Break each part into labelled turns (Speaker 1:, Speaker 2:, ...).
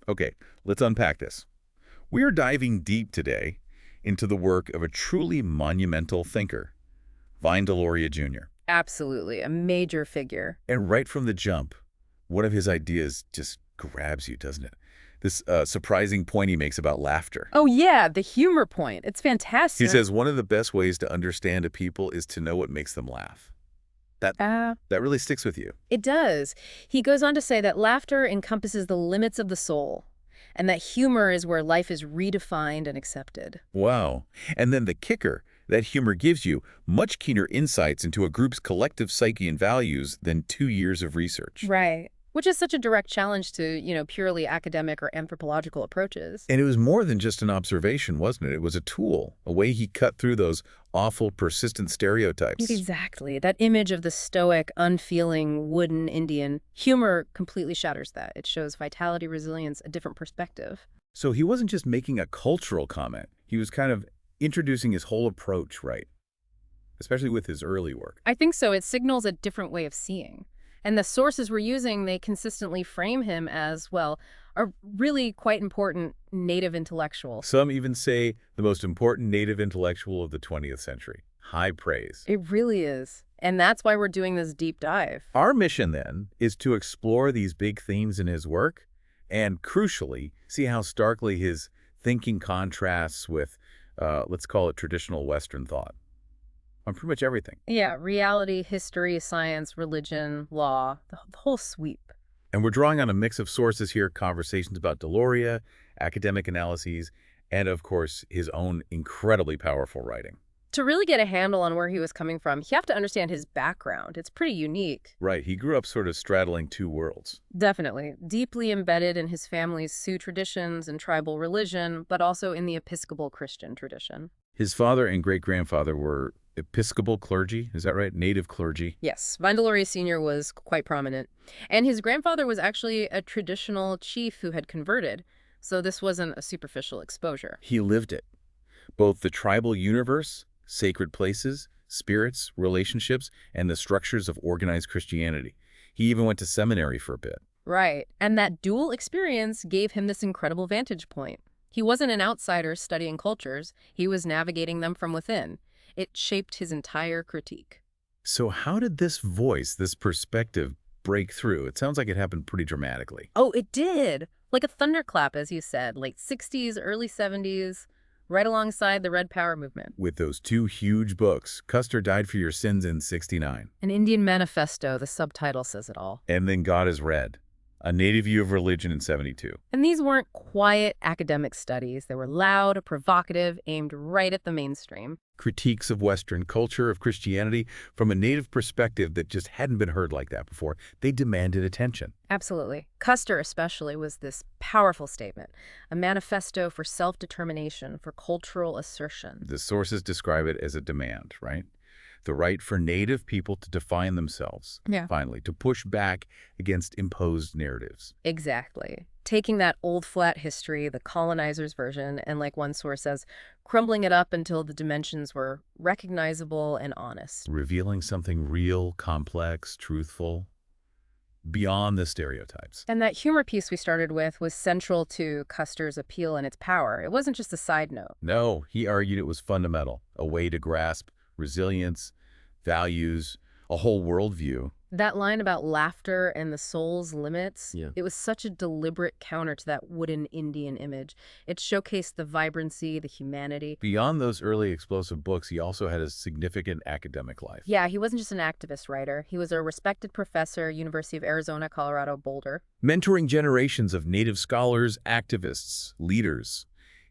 Speaker 1: Okay, let's unpack this. We are diving deep today into the work of a truly monumental thinker, Deloria Jr.
Speaker 2: Absolutely, a major figure.
Speaker 1: And right from the jump, one of his ideas just grabs you, doesn't it? This surprising point he makes about laughter.
Speaker 2: Oh yeah, the humor point. It's
Speaker 1: He
Speaker 2: fantastic.
Speaker 1: says one of the best ways to understand a people is to know what makes them laugh. That
Speaker 2: Uh,
Speaker 1: that really sticks with you.
Speaker 2: it does. He goes on to say that laughter encompasses the limits of the soul, and that humor is where life is redefined and accepted.
Speaker 1: Wow. And then the kicker, that humor gives you much keener insights into a group's collective psyche and values than 2 years of research.
Speaker 2: Right. Which is such a direct challenge to, purely academic or anthropological approaches.
Speaker 1: And it was more than just an observation, wasn't it? It was a tool, a way he cut through those awful, persistent stereotypes.
Speaker 2: Exactly. That image of the stoic, unfeeling, wooden Indian. Humor completely shatters that. It shows vitality, resilience, a different perspective.
Speaker 1: So he wasn't just making a cultural comment. He was kind of introducing his whole approach, right? Especially with his early work.
Speaker 2: I think so. It signals a different way of seeing. And the sources we're using, they consistently frame him as, well, a really quite important native intellectual.
Speaker 1: Some even say the most important native intellectual of the 20th century. High praise.
Speaker 2: It really is. And that's why we're doing this deep dive.
Speaker 1: Our mission, then, is to explore these big themes in his work and, crucially, see how starkly his thinking contrasts with, let's call it traditional Western thought. On pretty much everything.
Speaker 2: Yeah, reality, history, science, religion, law, the whole sweep.
Speaker 1: And we're drawing on a mix of sources here, conversations about Deloria, academic analyses, and, of course, his own incredibly powerful writing.
Speaker 2: To really get a handle on where he was coming from, you have to understand his background. It's pretty unique.
Speaker 1: Right. He grew up sort of straddling two worlds.
Speaker 2: Definitely. Deeply embedded in his family's Sioux traditions and tribal religion, but also in the Episcopal Christian tradition.
Speaker 1: His father and great-grandfather were Episcopal clergy, is that right? Native clergy.
Speaker 2: Yes, Deloria Sr. was quite prominent. And his grandfather was actually a traditional chief who had converted, so this wasn't a superficial exposure.
Speaker 1: He lived it. Both the tribal universe, sacred places, spirits, relationships, and the structures of organized Christianity. He even went to seminary for a bit.
Speaker 2: Right, and that dual experience gave him this incredible vantage point. He wasn't an outsider studying cultures, he was navigating them from within. It shaped his entire critique.
Speaker 1: So how did this voice, this perspective, break through? It sounds like it happened pretty dramatically.
Speaker 2: Oh, it did! Like a thunderclap, as you said, late 60s, early 70s, right alongside the Red Power movement.
Speaker 1: With those two huge books, Custer Died for Your Sins in '69.
Speaker 2: An Indian Manifesto, the subtitle says it all.
Speaker 1: And then God is Red, A Native View of Religion in '72.
Speaker 2: And these weren't quiet academic studies. They were loud, provocative, aimed right at the mainstream.
Speaker 1: Critiques of Western culture, of Christianity, from a Native perspective that just hadn't been heard like that before. They demanded attention.
Speaker 2: Absolutely. Custer especially was this powerful statement, a manifesto for self-determination, for cultural assertion.
Speaker 1: The sources describe it as a demand, right? The right for Native people to define themselves, finally, to push back against imposed narratives.
Speaker 2: Exactly. Taking that old flat history, the colonizer's version, and like one source says, crumbling it up until the dimensions were recognizable and honest.
Speaker 1: Revealing something real, complex, truthful, beyond the stereotypes.
Speaker 2: And that humor piece we started with was central to Custer's appeal and its power. It wasn't just a side note.
Speaker 1: No, he argued it was fundamental, a way to grasp resilience, values, a whole worldview.
Speaker 2: That line about laughter and the soul's limits,
Speaker 1: Yeah.
Speaker 2: It was such a deliberate counter to that wooden Indian image. It showcased the vibrancy, the humanity.
Speaker 1: Beyond those early explosive books, he also had a significant academic life.
Speaker 2: Yeah, he wasn't just an activist writer. He was a respected professor, University of Arizona, Colorado, Boulder.
Speaker 1: Mentoring generations of Native scholars, activists, leaders.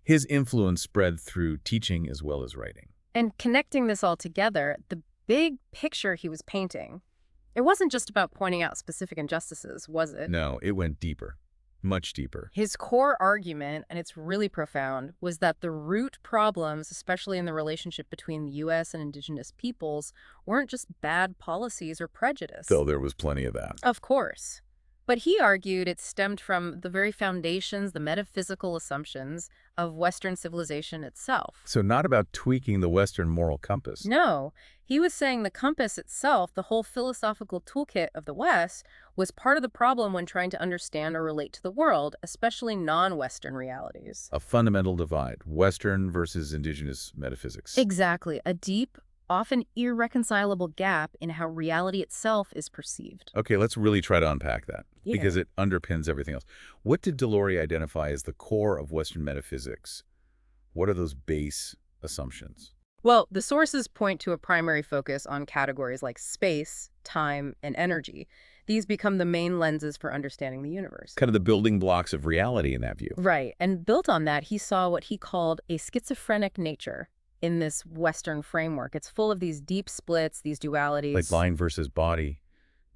Speaker 1: His influence spread through teaching as well as writing.
Speaker 2: And connecting this all together, the big picture he was painting, it wasn't just about pointing out specific injustices, was it?
Speaker 1: No, it went deeper, much deeper.
Speaker 2: His core argument, and it's really profound, was that the root problems, especially in the relationship between the U.S. and Indigenous peoples, weren't just bad policies or prejudice.
Speaker 1: Though there was plenty of that.
Speaker 2: Of course. But he argued it stemmed from the very foundations, the metaphysical assumptions of Western civilization itself.
Speaker 1: So not about tweaking the Western moral compass.
Speaker 2: No, he was saying the compass itself, the whole philosophical toolkit of the West, was part of the problem when trying to understand or relate to the world, especially non-Western realities.
Speaker 1: A fundamental divide, Western versus indigenous metaphysics.
Speaker 2: Exactly, a deep, often irreconcilable gap in how reality itself is perceived.
Speaker 1: Okay, let's really try to unpack that
Speaker 2: Yeah.
Speaker 1: because it underpins everything else. What did Deloria identify as the core of Western metaphysics? What are those base assumptions?
Speaker 2: Well, the sources point to a primary focus on categories like space, time, and energy. These become the main lenses for understanding the universe.
Speaker 1: Kind of the building blocks of reality in that view.
Speaker 2: Right, and built on that, he saw what he called a schizophrenic nature in this Western framework. It's full of these deep splits, these dualities.
Speaker 1: Like mind versus body,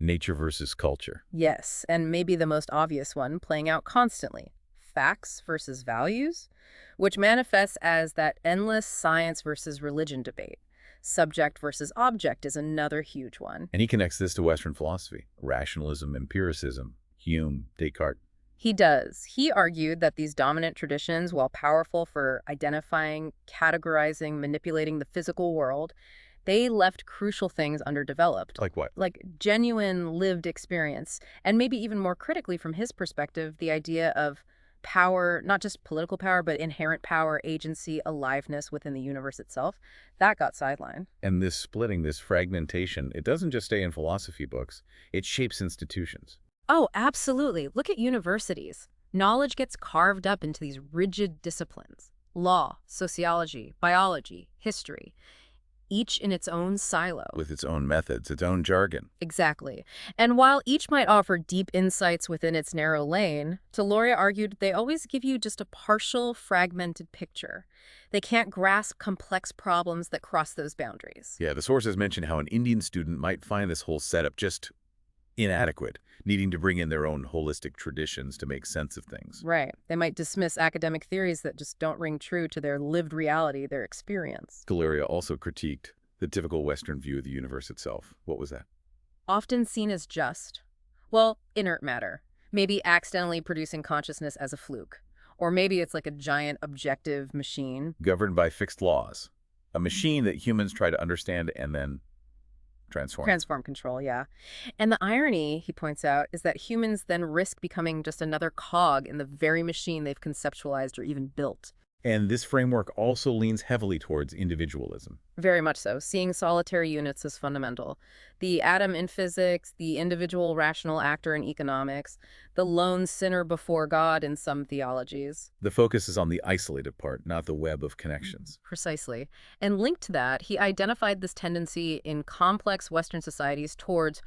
Speaker 1: nature versus culture.
Speaker 2: Yes, and maybe the most obvious one playing out constantly. Facts versus values, which manifests as that endless science versus religion debate. Subject versus object is another huge one.
Speaker 1: And he connects this to Western philosophy, rationalism, empiricism, Hume, Descartes.
Speaker 2: He does. He argued that these dominant traditions, while powerful for identifying, categorizing, manipulating the physical world, they left crucial things underdeveloped.
Speaker 1: Like what?
Speaker 2: Like genuine lived experience. And maybe even more critically from his perspective, the idea of power, not just political power, but inherent power, agency, aliveness within the universe itself, that got sidelined.
Speaker 1: And this splitting, this fragmentation, it doesn't just stay in philosophy books. It shapes institutions.
Speaker 2: Oh, absolutely. Look at universities. Knowledge gets carved up into these rigid disciplines. Law, sociology, biology, history, each in its own silo.
Speaker 1: With its own methods, its own jargon.
Speaker 2: Exactly. And while each might offer deep insights within its narrow lane, Deloria argued they always give you just a partial, fragmented picture. They can't grasp complex problems that cross those boundaries.
Speaker 1: Yeah, the sources mention how an Indian student might find this whole setup just inadequate, needing to bring in their own holistic traditions to make sense of things.
Speaker 2: Right. They might dismiss academic theories that just don't ring true to their lived reality, their experience.
Speaker 1: Deloria also critiqued the typical Western view of the universe itself. What was that?
Speaker 2: Often seen as just, well, inert matter, maybe accidentally producing consciousness as a fluke. Or maybe it's like a giant objective machine.
Speaker 1: Governed by fixed laws. A machine that humans try to understand and then transform.
Speaker 2: Control, yeah. And the irony, he points out, is that humans then risk becoming just another cog in the very machine they've conceptualized or even built.
Speaker 1: And this framework also leans heavily towards individualism.
Speaker 2: Very much so, seeing solitary units as fundamental. The atom in physics, the individual rational actor in economics, the lone sinner before God in some theologies.
Speaker 1: The focus is on the isolated part, not the web of connections.
Speaker 2: Precisely. And linked to that, he identified this tendency in complex Western societies towards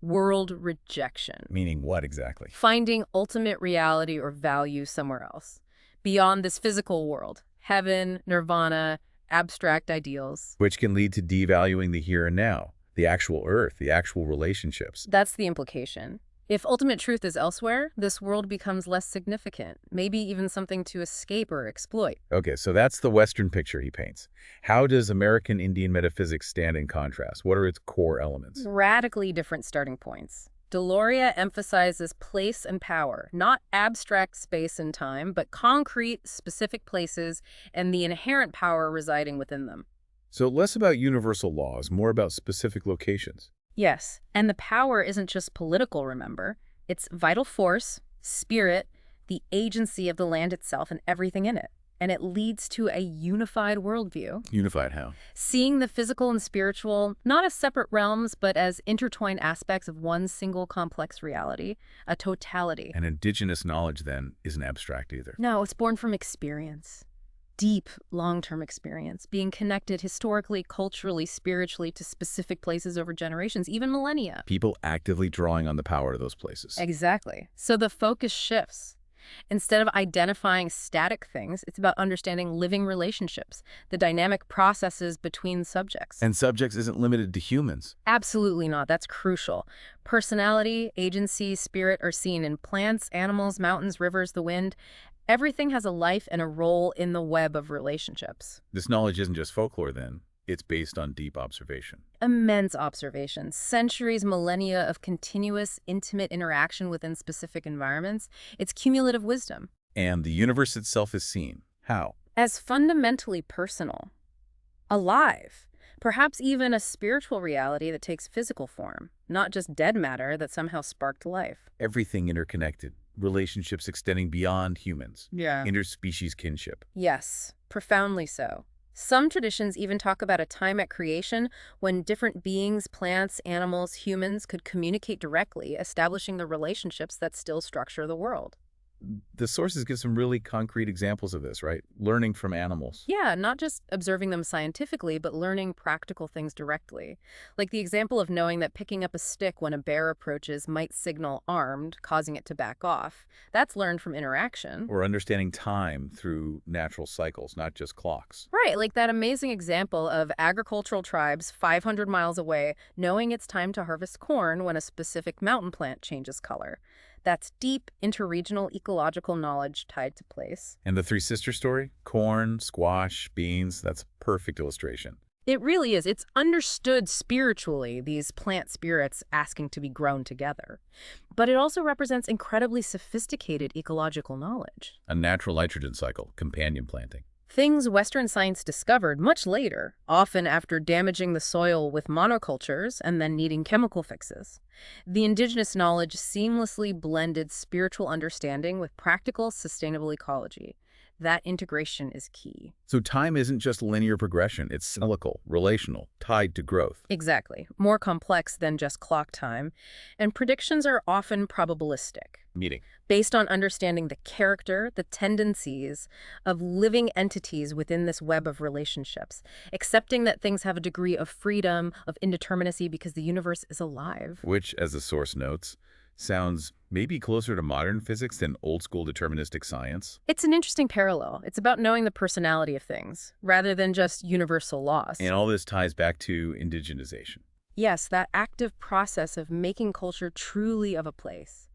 Speaker 2: world rejection.
Speaker 1: Meaning what exactly?
Speaker 2: Finding ultimate reality or value somewhere else, beyond this physical world. Heaven, nirvana, abstract ideals.
Speaker 1: Which can lead to devaluing the here and now, the actual earth, the actual relationships.
Speaker 2: That's the implication. If ultimate truth is elsewhere, this world becomes less significant, maybe even something to escape or exploit.
Speaker 1: Okay, so that's the Western picture he paints. How does American Indian metaphysics stand in contrast? What are its core elements?
Speaker 2: Radically different starting points. Deloria emphasizes place and power, not abstract space and time, but concrete, specific places and the inherent power residing within them.
Speaker 1: So less about universal laws, more about specific locations.
Speaker 2: Yes, and the power isn't just political, remember. It's vital force, spirit, the agency of the land itself and everything in it. And it leads to a unified worldview.
Speaker 1: Unified how?
Speaker 2: Seeing the physical and spiritual not as separate realms, but as intertwined aspects of one single complex reality, a totality.
Speaker 1: And indigenous knowledge, then, isn't abstract either.
Speaker 2: No, it's born from experience. Deep, long-term experience, being connected historically, culturally, spiritually to specific places over generations, even millennia.
Speaker 1: People actively drawing on the power of those places.
Speaker 2: Exactly. So the focus shifts. Instead of identifying static things, it's about understanding living relationships, the dynamic processes between subjects.
Speaker 1: And subjects isn't limited to humans.
Speaker 2: Absolutely not. That's crucial. Personality, agency, spirit are seen in plants, animals, mountains, rivers, the wind. Everything has a life and a role in the web of relationships.
Speaker 1: This knowledge isn't just folklore, then. It's based on deep observation.
Speaker 2: Immense observation, centuries, millennia of continuous, intimate interaction within specific environments. It's cumulative wisdom.
Speaker 1: And the universe itself is seen. How?
Speaker 2: As fundamentally personal, alive, perhaps even a spiritual reality that takes physical form, not just dead matter that somehow sparked life.
Speaker 1: Everything interconnected. Relationships extending beyond humans.
Speaker 2: Yeah.
Speaker 1: Interspecies kinship.
Speaker 2: Yes, profoundly so. Some traditions even talk about a time at creation when different beings, plants, animals, humans could communicate directly, establishing the relationships that still structure the world.
Speaker 1: The sources give some really concrete examples of this, right? Learning from animals.
Speaker 2: Yeah, not just observing them scientifically, but learning practical things directly. Like the example of knowing that picking up a stick when a bear approaches might signal armed, causing it to back off. That's learned from interaction.
Speaker 1: Or understanding time through natural cycles, not just clocks.
Speaker 2: Right, like that amazing example of agricultural tribes 500 miles away knowing it's time to harvest corn when a specific mountain plant changes color. That's deep, interregional ecological knowledge tied to place.
Speaker 1: And the Three Sisters story? Corn, squash, beans, that's a perfect illustration.
Speaker 2: It really is. It's understood spiritually, these plant spirits asking to be grown together. But it also represents incredibly sophisticated ecological knowledge.
Speaker 1: A natural nitrogen cycle, companion planting.
Speaker 2: Things Western science discovered much later, often after damaging the soil with monocultures and then needing chemical fixes. The indigenous knowledge seamlessly blended spiritual understanding with practical, sustainable ecology. That integration is key.
Speaker 1: So time isn't just linear progression, it's cyclical, relational, tied to growth.
Speaker 2: Exactly. More complex than just clock time. And predictions are often probabilistic,
Speaker 1: Meeting.
Speaker 2: based on understanding the character, the tendencies of living entities within this web of relationships, accepting that things have a degree of freedom, of indeterminacy because the universe is alive.
Speaker 1: Which, as the source notes, sounds maybe closer to modern physics than old-school deterministic science.
Speaker 2: It's an interesting parallel. It's about knowing the personality of things, rather than just universal laws.
Speaker 1: And all this ties back to indigenization.
Speaker 2: Yes, that active process of making culture truly of a place.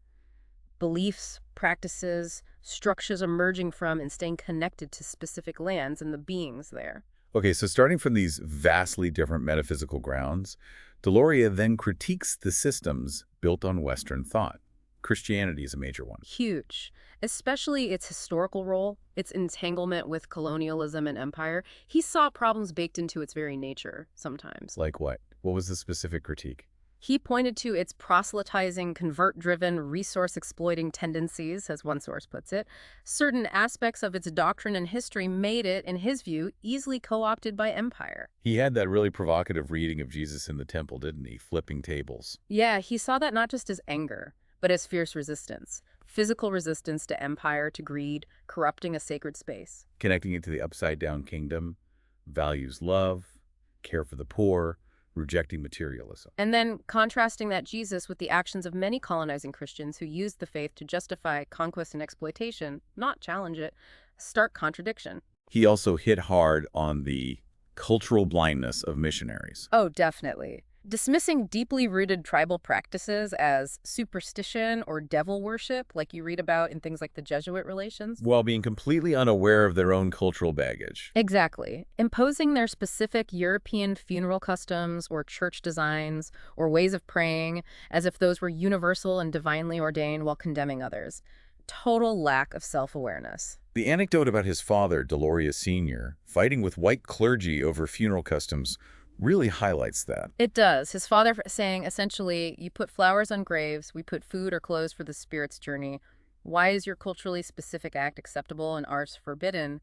Speaker 2: Beliefs, practices, structures emerging from and staying connected to specific lands and the beings there.
Speaker 1: Okay, so starting from these vastly different metaphysical grounds, Deloria then critiques the systems built on Western thought. Christianity is a major one.
Speaker 2: Huge. Especially its historical role, its entanglement with colonialism and empire. He saw problems baked into its very nature, sometimes.
Speaker 1: Like what? What was the specific critique?
Speaker 2: He pointed to its proselytizing, convert-driven, resource-exploiting tendencies, as one source puts it. Certain aspects of its doctrine and history made it, in his view, easily co-opted by empire.
Speaker 1: He had that really provocative reading of Jesus in the temple, didn't he? Flipping tables.
Speaker 2: Yeah, he saw that not just as anger, but as fierce resistance. Physical resistance to empire, to greed, corrupting a sacred space.
Speaker 1: Connecting it to the upside-down kingdom, values love, care for the poor, rejecting materialism.
Speaker 2: And then contrasting that Jesus with the actions of many colonizing Christians who used the faith to justify conquest and exploitation, not challenge it, a stark contradiction.
Speaker 1: He also hit hard on the cultural blindness of missionaries.
Speaker 2: Oh, definitely. Dismissing deeply rooted tribal practices as superstition or devil worship, like you read about in things like the Jesuit relations.
Speaker 1: While being completely unaware of their own cultural baggage.
Speaker 2: Exactly. Imposing their specific European funeral customs or church designs or ways of praying as if those were universal and divinely ordained while condemning others. Total lack of self-awareness.
Speaker 1: The anecdote about his father, Deloria Jr., fighting with white clergy over funeral customs really highlights that.
Speaker 2: It does. His father saying, essentially, you put flowers on graves, we put food or clothes for the spirit's journey. Why is your culturally specific act acceptable and ours forbidden?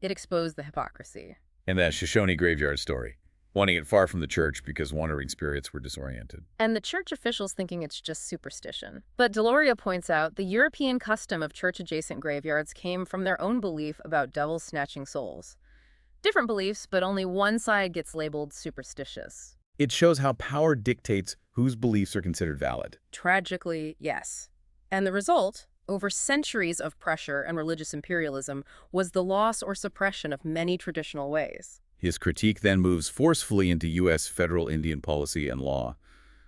Speaker 2: It exposed the hypocrisy.
Speaker 1: And that Shoshone graveyard story, wanting it far from the church because wandering spirits were disoriented.
Speaker 2: And the church officials thinking it's just superstition. But Deloria points out the European custom of church-adjacent graveyards came from their own belief about devils snatching souls. Different beliefs, but only one side gets labeled superstitious.
Speaker 1: It shows how power dictates whose beliefs are considered valid.
Speaker 2: Tragically, yes. And the result, over centuries of pressure and religious imperialism, was the loss or suppression of many traditional ways.
Speaker 1: His critique then moves forcefully into U.S. federal Indian policy and law,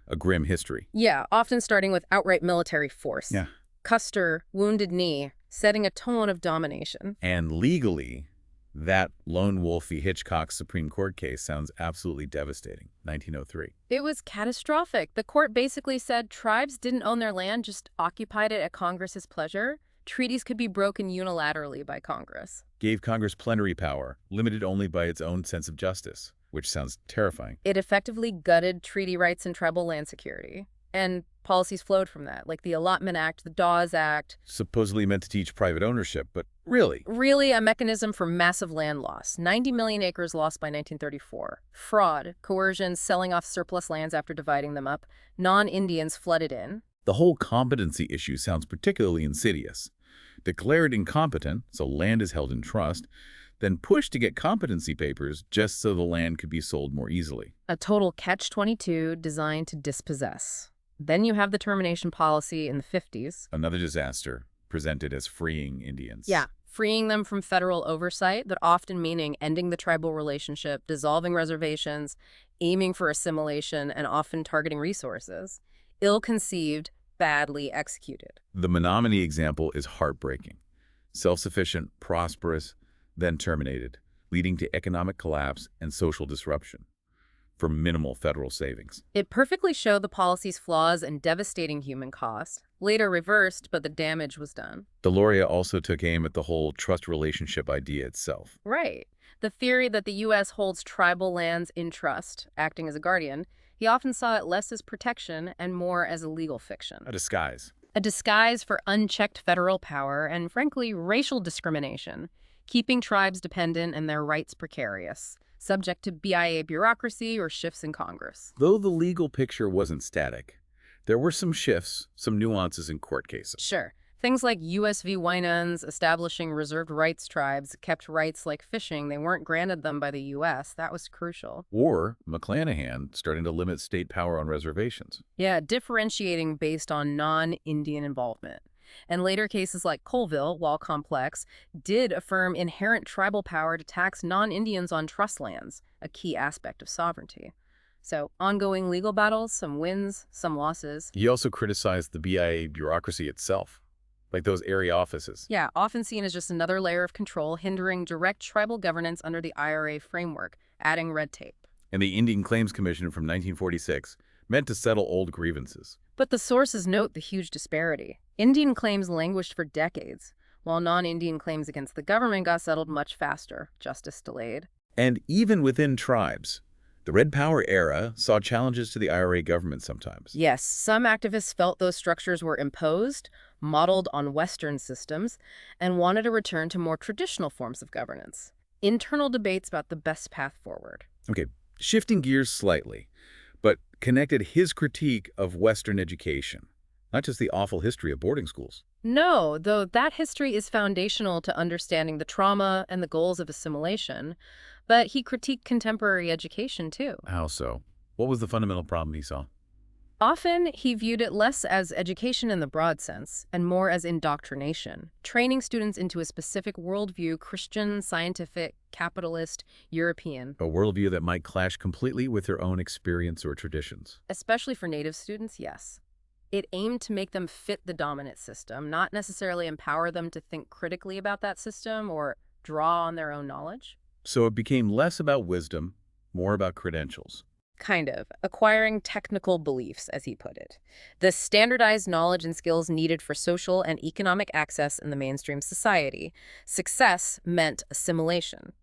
Speaker 1: a grim history.
Speaker 2: Yeah, often starting with outright military force.
Speaker 1: Yeah.
Speaker 2: Custer, Wounded Knee, setting a tone of domination.
Speaker 1: And legally, That lone wolfy Hitchcock Supreme Court case sounds absolutely devastating. 1903.
Speaker 2: It was catastrophic. The court basically said tribes didn't own their land, just occupied it at Congress's pleasure. Treaties could be broken unilaterally by Congress.
Speaker 1: Gave Congress plenary power, limited only by its own sense of justice, which sounds terrifying.
Speaker 2: It effectively gutted treaty rights and tribal land security. And policies flowed from that, like the Allotment Act, the Dawes Act.
Speaker 1: Supposedly meant to teach private ownership, but really?
Speaker 2: Really a mechanism for massive land loss. 90 million acres lost by 1934. Fraud, coercion, selling off surplus lands after dividing them up. Non-Indians flooded in.
Speaker 1: The whole competency issue sounds particularly insidious. Declared incompetent, so land is held in trust, then pushed to get competency papers just so the land could be sold more easily.
Speaker 2: A total catch-22 designed to dispossess. Then you have the termination policy in the 50s.
Speaker 1: Another disaster, presented as freeing Indians.
Speaker 2: Yeah, freeing them from federal oversight, but often meaning ending the tribal relationship, dissolving reservations, aiming for assimilation, and often targeting resources. Ill-conceived, badly executed.
Speaker 1: The Menominee example is heartbreaking. Self-sufficient, prosperous, then terminated, leading to economic collapse and social disruption for minimal federal savings.
Speaker 2: It perfectly showed the policy's flaws and devastating human cost. Later reversed, but the damage was done.
Speaker 1: Deloria also took aim at the whole trust relationship idea itself.
Speaker 2: Right. The theory that the U.S. holds tribal lands in trust, acting as a guardian, he often saw it less as protection and more as a legal fiction.
Speaker 1: A disguise.
Speaker 2: A disguise for unchecked federal power and, frankly, racial discrimination, keeping tribes dependent and their rights precarious, subject to BIA bureaucracy or shifts in Congress.
Speaker 1: Though the legal picture wasn't static, there were some shifts, some nuances in court cases.
Speaker 2: Sure. Things like U.S. v. Winans establishing reserved rights tribes kept rights like fishing. They weren't granted them by the U.S. That was crucial.
Speaker 1: Or McClanahan starting to limit state power on reservations.
Speaker 2: Yeah, differentiating based on non-Indian involvement. And later cases like Colville, while complex, did affirm inherent tribal power to tax non-Indians on trust lands, a key aspect of sovereignty. So, ongoing legal battles, some wins, some losses.
Speaker 1: He also criticized the BIA bureaucracy itself, like those area offices.
Speaker 2: Yeah, often seen as just another layer of control, hindering direct tribal governance under the IRA framework, adding red tape.
Speaker 1: And the Indian Claims Commission from 1946 meant to settle old grievances.
Speaker 2: But the sources note the huge disparity. Indian claims languished for decades, while non-Indian claims against the government got settled much faster, justice delayed.
Speaker 1: And even within tribes, the Red Power era saw challenges to the IRA government sometimes.
Speaker 2: Yes, some activists felt those structures were imposed, modeled on Western systems, and wanted a return to more traditional forms of governance. Internal debates about the best path forward.
Speaker 1: Okay, shifting gears slightly, but connected his critique of Western education, not just the awful history of boarding schools.
Speaker 2: No, though that history is foundational to understanding the trauma and the goals of assimilation, but he critiqued contemporary education too.
Speaker 1: How so? What was the fundamental problem he saw?
Speaker 2: Often, he viewed it less as education in the broad sense and more as indoctrination, training students into a specific worldview, Christian, scientific, capitalist, European.
Speaker 1: A worldview that might clash completely with their own experience or traditions.
Speaker 2: Especially for Native students, yes. It aimed to make them fit the dominant system, not necessarily empower them to think critically about that system or draw on their own knowledge.
Speaker 1: So it became less about wisdom, more about credentials.
Speaker 2: Kind of. Acquiring technical beliefs, as he put it. The standardized knowledge and skills needed for social and economic access in the mainstream society. Success meant assimilation.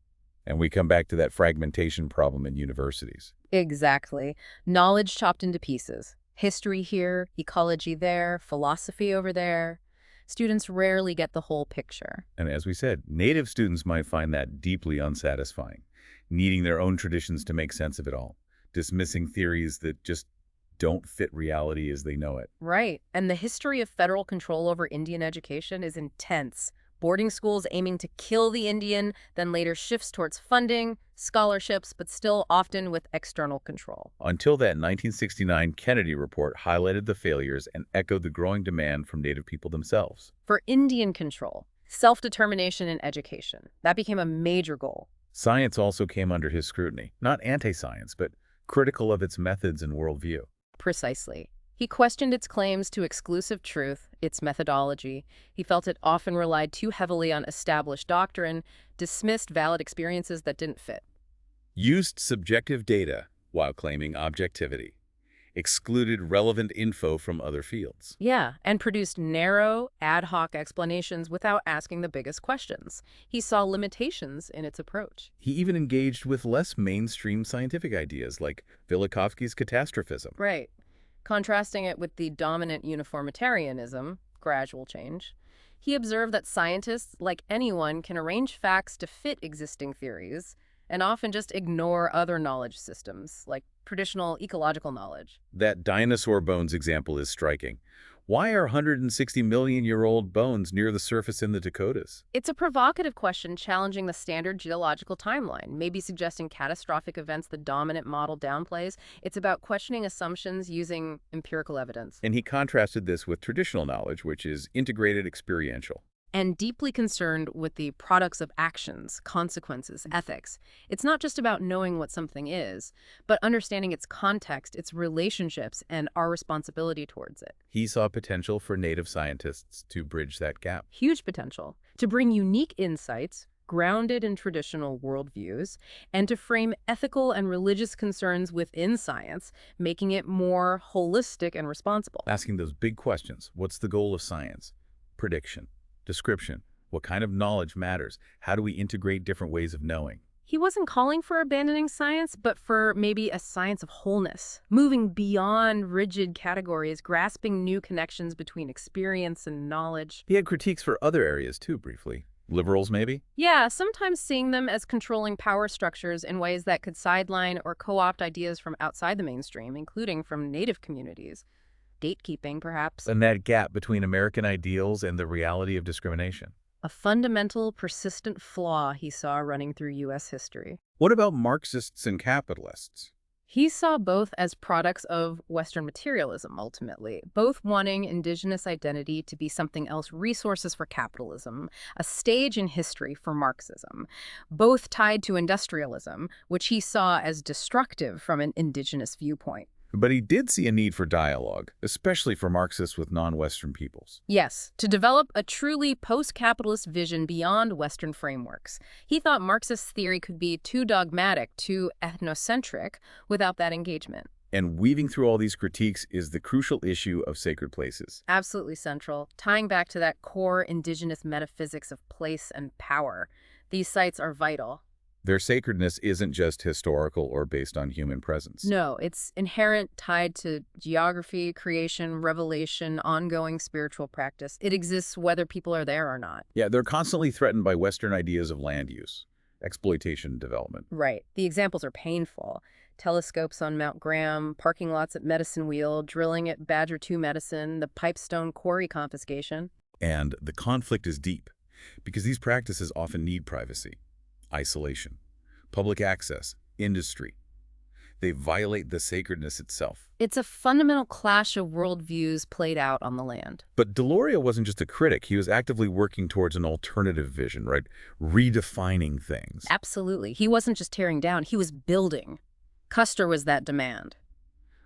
Speaker 1: And we come back to that fragmentation problem in universities.
Speaker 2: Exactly. Knowledge chopped into pieces. History here, ecology there, philosophy over there. Students rarely get the whole picture.
Speaker 1: And as we said, Native students might find that deeply unsatisfying, needing their own traditions to make sense of it all, dismissing theories that just don't fit reality as they know it.
Speaker 2: Right. And the history of federal control over Indian education is intense. Boarding schools aiming to kill the Indian, then later shifts towards funding, scholarships, but still often with external control.
Speaker 1: Until that 1969 Kennedy report highlighted the failures and echoed the growing demand from Native people themselves.
Speaker 2: For Indian control, self-determination in education, that became a major goal.
Speaker 1: Science also came under his scrutiny, not anti-science, but critical of its methods and worldview.
Speaker 2: Precisely. He questioned its claims to exclusive truth, its methodology. He felt it often relied too heavily on established doctrine, dismissed valid experiences that didn't fit.
Speaker 1: Used subjective data while claiming objectivity. Excluded relevant info from other fields.
Speaker 2: Yeah, and produced narrow, ad hoc explanations without asking the biggest questions. He saw limitations in its approach.
Speaker 1: He even engaged with less mainstream scientific ideas like Velikovsky's catastrophism.
Speaker 2: Right. Contrasting it with the dominant uniformitarianism, gradual change, he observed that scientists, like anyone, can arrange facts to fit existing theories and often just ignore other knowledge systems, like traditional ecological knowledge.
Speaker 1: That dinosaur bones example is striking. Why are 160-million-year-old bones near the surface in the Dakotas?
Speaker 2: It's a provocative question challenging the standard geological timeline, maybe suggesting catastrophic events the dominant model downplays. It's about questioning assumptions using empirical evidence.
Speaker 1: And he contrasted this with traditional knowledge, which is integrated experiential.
Speaker 2: And deeply concerned with the products of actions, consequences, ethics. It's not just about knowing what something is, but understanding its context, its relationships, and our responsibility towards it.
Speaker 1: He saw potential for native scientists to bridge that gap.
Speaker 2: Huge potential to bring unique insights, grounded in traditional worldviews, and to frame ethical and religious concerns within science, making it more holistic and responsible.
Speaker 1: Asking those big questions. What's the goal of science? Prediction. Description. What kind of knowledge matters? How do we integrate different ways of knowing?
Speaker 2: He wasn't calling for abandoning science, but for maybe a science of wholeness, moving beyond rigid categories, grasping new connections between experience and knowledge.
Speaker 1: He had critiques for other areas too, briefly. Liberals, maybe?
Speaker 2: Yeah, sometimes seeing them as controlling power structures in ways that could sideline or co-opt ideas from outside the mainstream, including from Native communities. Gatekeeping, perhaps.
Speaker 1: And that gap between American ideals and the reality of discrimination.
Speaker 2: A fundamental, persistent flaw he saw running through U.S. history.
Speaker 1: What about Marxists and capitalists?
Speaker 2: He saw both as products of Western materialism, ultimately, both wanting indigenous identity to be something else, resources for capitalism, a stage in history for Marxism, both tied to industrialism, which he saw as destructive from an indigenous viewpoint.
Speaker 1: But he did see a need for dialogue, especially for Marxists with non-Western peoples.
Speaker 2: Yes, to develop a truly post-capitalist vision beyond Western frameworks. He thought Marxist theory could be too dogmatic, too ethnocentric, without that engagement.
Speaker 1: And weaving through all these critiques is the crucial issue of sacred places.
Speaker 2: Absolutely central, tying back to that core indigenous metaphysics of place and power. These sites are vital.
Speaker 1: Their sacredness isn't just historical or based on human presence.
Speaker 2: No, it's inherent, tied to geography, creation, revelation, ongoing spiritual practice. It exists whether people are there or not.
Speaker 1: Yeah, they're constantly threatened by Western ideas of land use, exploitation, and development.
Speaker 2: Right. The examples are painful. Telescopes on Mount Graham, parking lots at Medicine Wheel, drilling at Badger 2 Medicine, the Pipestone quarry confiscation.
Speaker 1: And the conflict is deep, because these practices often need privacy, isolation, public access, industry. They violate the sacredness itself.
Speaker 2: It's a fundamental clash of worldviews played out on the land.
Speaker 1: But Deloria wasn't just a critic. He was actively working towards an alternative vision, right? Redefining things.
Speaker 2: Absolutely. He wasn't just tearing down, he was building. Custer was that demand.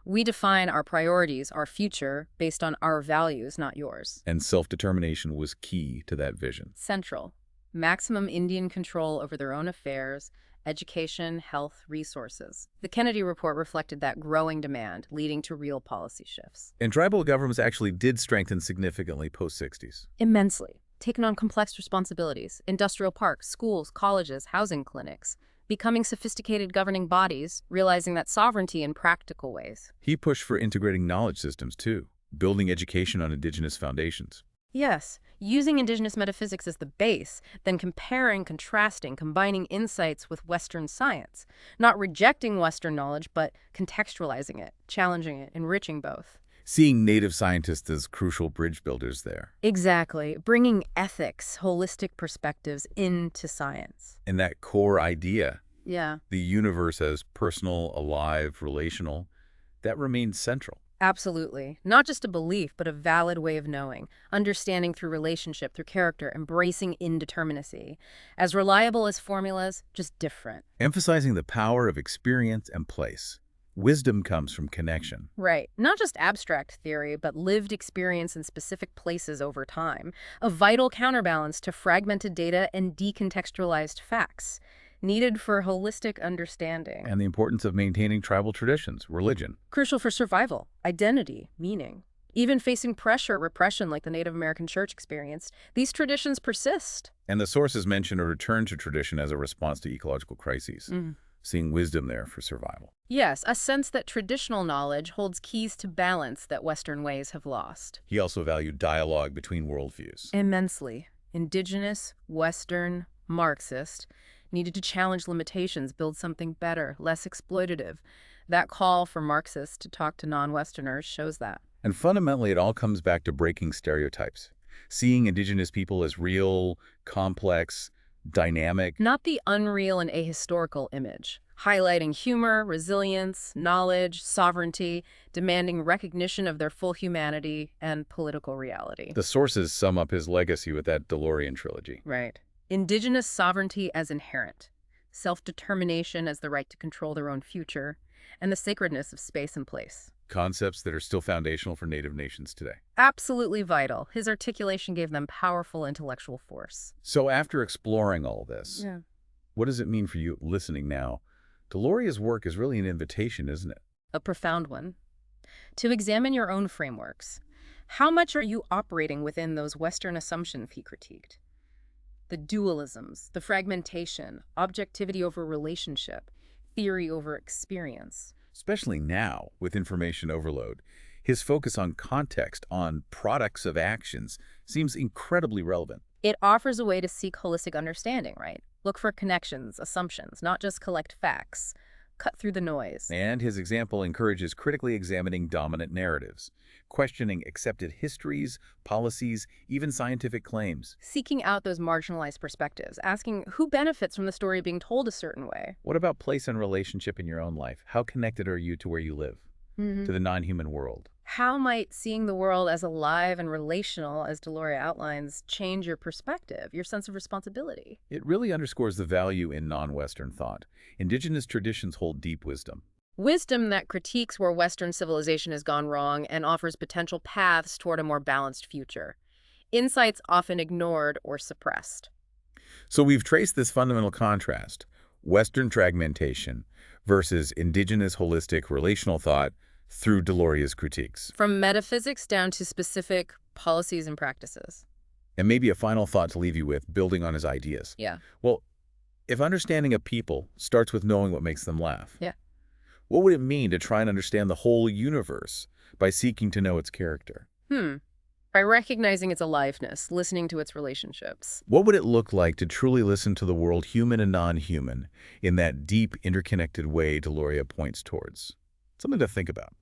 Speaker 2: We define our priorities, our future, based on our values, not yours.
Speaker 1: And self-determination was key to that vision.
Speaker 2: Central. Maximum Indian control over their own affairs, education, health, resources. The Kennedy Report reflected that growing demand, leading to real policy shifts.
Speaker 1: And tribal governments actually did strengthen significantly post-60s.
Speaker 2: Immensely. Taken on complex responsibilities, industrial parks, schools, colleges, housing clinics, becoming sophisticated governing bodies, realizing that sovereignty in practical ways.
Speaker 1: He pushed for integrating knowledge systems, too, building education on indigenous foundations.
Speaker 2: Yes, using indigenous metaphysics as the base, then comparing, contrasting, combining insights with Western science. Not rejecting Western knowledge, but contextualizing it, challenging it, enriching both.
Speaker 1: Seeing native scientists as crucial bridge builders there.
Speaker 2: Exactly. Bringing ethics, holistic perspectives into science.
Speaker 1: And that core idea,
Speaker 2: Yeah.
Speaker 1: the universe as personal, alive, relational, that remains central.
Speaker 2: Absolutely. Not just a belief, but a valid way of knowing, understanding through relationship, through character, embracing indeterminacy. As reliable as formulas, just different.
Speaker 1: Emphasizing the power of experience and place. Wisdom comes from connection.
Speaker 2: Right. Not just abstract theory, but lived experience in specific places over time. A vital counterbalance to fragmented data and decontextualized facts, needed for holistic understanding.
Speaker 1: And the importance of maintaining tribal traditions, religion.
Speaker 2: Crucial for survival, identity, meaning. Even facing pressure, repression like the Native American church experienced, these traditions persist.
Speaker 1: And the sources mention a return to tradition as a response to ecological crises, seeing wisdom there for survival.
Speaker 2: Yes, a sense that traditional knowledge holds keys to balance that Western ways have lost.
Speaker 1: He also valued dialogue between worldviews.
Speaker 2: Immensely. Indigenous, Western, Marxist, needed to challenge limitations, build something better, less exploitative. That call for Marxists to talk to non-Westerners shows that.
Speaker 1: And fundamentally, it all comes back to breaking stereotypes, seeing Indigenous people as real, complex, dynamic.
Speaker 2: Not the unreal and ahistorical image, highlighting humor, resilience, knowledge, sovereignty, demanding recognition of their full humanity and political reality.
Speaker 1: The sources sum up his legacy with that Delorian trilogy.
Speaker 2: Right. Indigenous sovereignty as inherent, self-determination as the right to control their own future, and the sacredness of space and place.
Speaker 1: Concepts that are still foundational for Native nations today.
Speaker 2: Absolutely vital. His articulation gave them powerful intellectual force.
Speaker 1: So after exploring all this,
Speaker 2: Yeah.
Speaker 1: what does it mean for you listening now? Deloria's work is really an invitation, isn't it?
Speaker 2: A profound one. To examine your own frameworks. How much are you operating within those Western assumptions he critiqued? The dualisms, the fragmentation, objectivity over relationship, theory over experience.
Speaker 1: Especially now, with information overload, his focus on context, on products of actions, seems incredibly relevant.
Speaker 2: It offers a way to seek holistic understanding, right? Look for connections, assumptions, not just collect facts. Cut through the noise.
Speaker 1: And his example encourages critically examining dominant narratives, questioning accepted histories, policies, even scientific claims.
Speaker 2: Seeking out those marginalized perspectives, asking who benefits from the story being told a certain way.
Speaker 1: What about place and relationship in your own life? How connected are you to where you live, to the non-human world?
Speaker 2: How might seeing the world as alive and relational, as Deloria outlines, change your perspective, your sense of responsibility?
Speaker 1: It really underscores the value in non-Western thought. Indigenous traditions hold deep wisdom.
Speaker 2: Wisdom that critiques where Western civilization has gone wrong and offers potential paths toward a more balanced future. Insights often ignored or suppressed.
Speaker 1: So we've traced this fundamental contrast, Western fragmentation versus Indigenous holistic relational thought, through Deloria's critiques.
Speaker 2: From metaphysics down to specific policies and practices.
Speaker 1: And maybe a final thought to leave you with, building on his ideas.
Speaker 2: Yeah.
Speaker 1: Well, if understanding a people starts with knowing what makes them laugh,
Speaker 2: Yeah.
Speaker 1: what would it mean to try and understand the whole universe by seeking to know its character?
Speaker 2: By recognizing its aliveness, listening to its relationships.
Speaker 1: What would it look like to truly listen to the world, human and non-human, in that deep, interconnected way Deloria points towards? Something to think about.